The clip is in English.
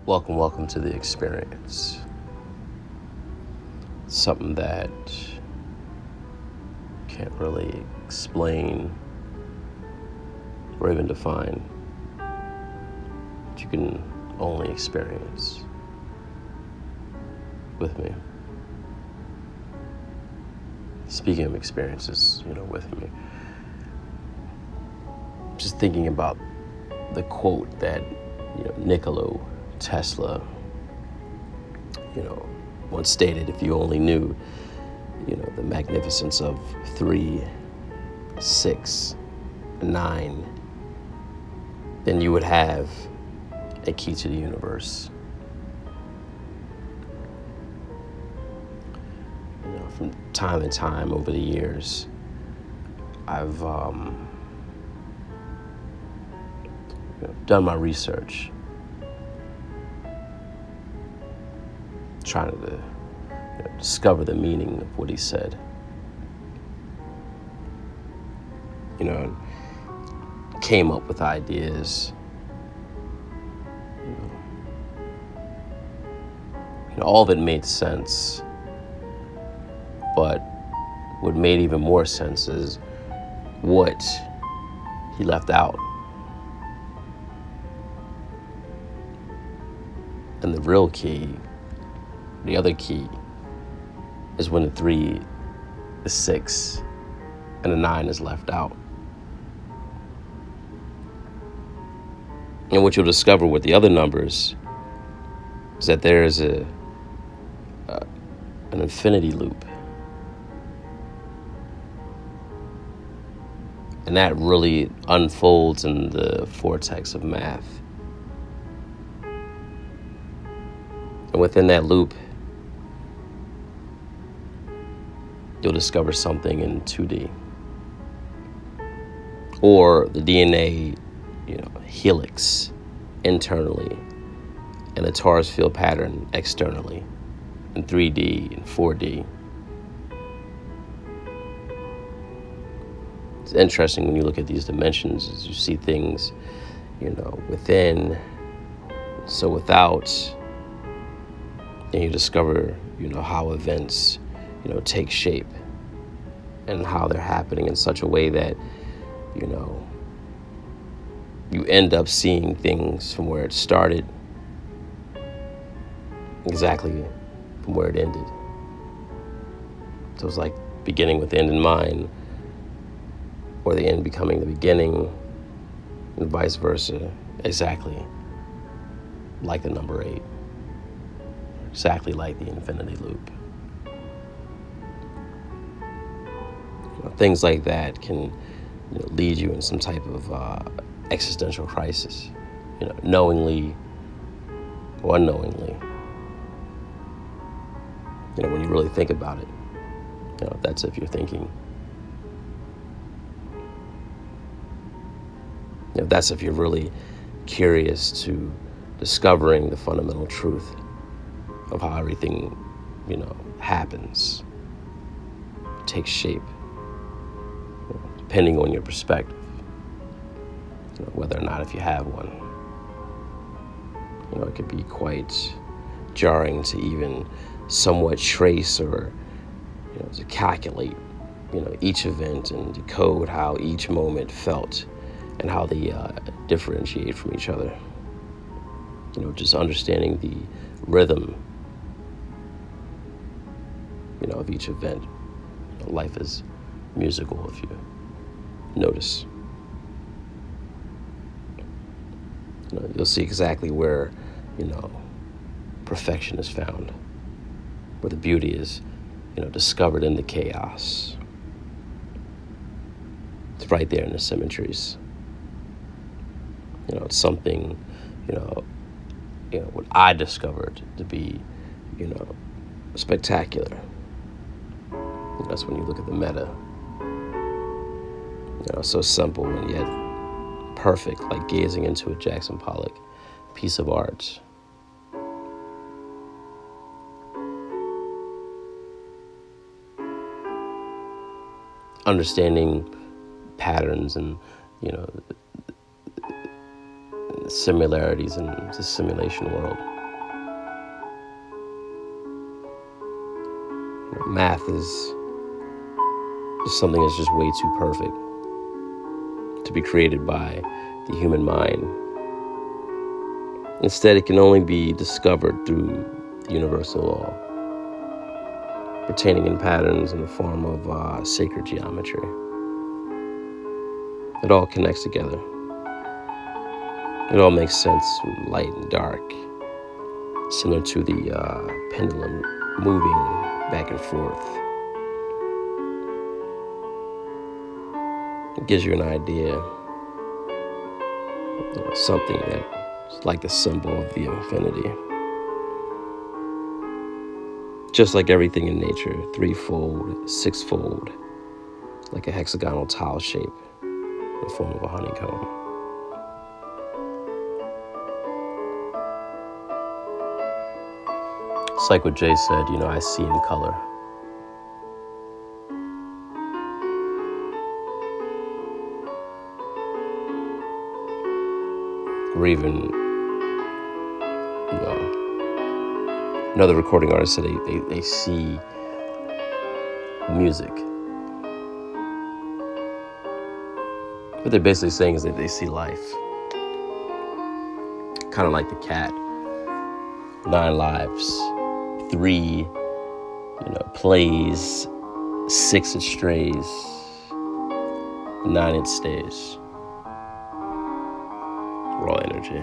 Welcome to the experience. Something that can't really explain or even define, but you can only experience with me. Speaking of experiences, with me, just thinking about the quote that, Nikola Tesla, once stated, if you only knew, the magnificence of 3, 6, 9, then you would have a key to the universe. From time to time over the years, I've done my research, trying to discover the meaning of what he said. Came up with ideas. All of it made sense, but what made even more sense is what he left out. And the real key, the other key, is when the 3, the 6, and the 9 is left out. And what you'll discover with the other numbers is that there is an infinity loop. And that really unfolds in the vortex of math. And within that loop, you'll discover something in 2D. Or the DNA, helix internally, and the torus field pattern externally in 3D and 4D. It's interesting when you look at these dimensions, as you see things, within, so without, and you discover, how events, take shape and how they're happening in such a way that, you end up seeing things from where it started exactly from where it ended. So it's like beginning with the end in mind, or the end becoming the beginning, and vice versa, exactly like the number 8, exactly like the infinity loop. Things like that can lead you in some type of existential crisis, knowingly or unknowingly. When you really think about it, that's if you're thinking. That's if you're really curious to discovering the fundamental truth of how everything, happens, takes shape, depending on your perspective, whether or not if you have one. It could be quite jarring to even somewhat trace or, to calculate, each event and decode how each moment felt and how they differentiate from each other. Just understanding the rhythm, of each event. Life is musical, if you notice. You'll see exactly where, perfection is found, where the beauty is, discovered in the chaos. It's right there in the symmetries. It's something, what I discovered to be, spectacular. That's when you look at the meta. So simple and yet perfect, like gazing into a Jackson Pollock piece of art. Understanding patterns and, similarities in the simulation world. Math is just something that's just way too perfect to be created by the human mind. Instead, it can only be discovered through the universal law, pertaining in patterns in the form of sacred geometry. It all connects together. It all makes sense from light and dark, similar to the pendulum moving back and forth. It gives you an idea, something that's like the symbol of the infinity. Just like everything in nature, threefold, sixfold, like a hexagonal tile shape in the form of a honeycomb. It's like what Jay said, I see in color. Or even, another recording artist said they see music. What they're basically saying is that they see life. Kind of like the cat. 9 lives. 3, plays. 6 it strays. 9 it stays. Raw energy.